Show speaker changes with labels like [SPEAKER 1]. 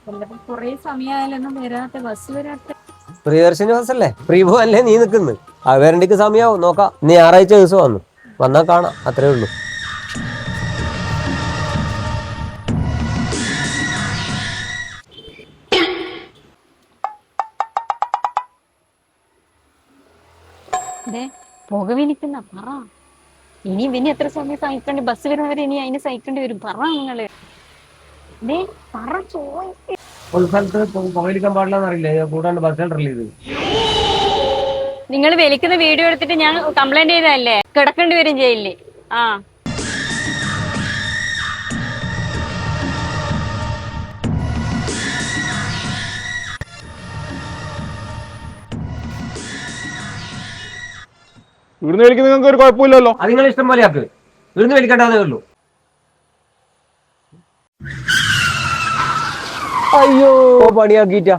[SPEAKER 1] കൊറേ സമയമായാലൊന്നും വരാത്ത ബസ് വരാത്ത.
[SPEAKER 2] പ്രിയദർശിനി ബസ്സല്ലേ, ഫ്രീ പോവല്ലേ നീ നിൽക്കുന്നു. അത് വരണ്ടിക്ക് സമയമാവും, നോക്കാം. നീ ഞായറാഴ്ച ദിവസം വന്നാൽ കാണാം, അത്രേ ഉള്ളൂ.
[SPEAKER 1] പുകവിനിക്കുന്ന പറ. ഇനി എത്ര സമയം സഹിക്കേണ്ടി? ബസ് വരുന്നവരെ ഇനി അതിന് സഹിക്കേണ്ടി വരും. പറ നിങ്ങള് പറ.
[SPEAKER 2] ഒരു സ്ഥലത്ത് പുകവലിക്കാൻ പാടില്ലെന്ന് അറിയില്ല, കൂടാണ്ട് ബസ് റിലീസ് ചെയ്തു.
[SPEAKER 1] നിങ്ങൾ വലിക്കുന്ന വീഡിയോ എടുത്തിട്ട് ഞാൻ കംപ്ലൈന്റ് ചെയ്തതല്ലേ, കിടക്കേണ്ടി വരും ജയിലില്. ആ
[SPEAKER 3] ഇവിടുന്ന് വലിക്കുന്ന നിങ്ങൾക്ക് ഒരു കുഴപ്പമില്ലല്ലോ.
[SPEAKER 2] അത് നിങ്ങൾ ഇഷ്ടം പോലെ ആക്ക്, ഇവിടുന്ന് വലിക്കണ്ടേ ഉള്ളൂ. അയ്യോ പണിയാക്കിട്ടാ.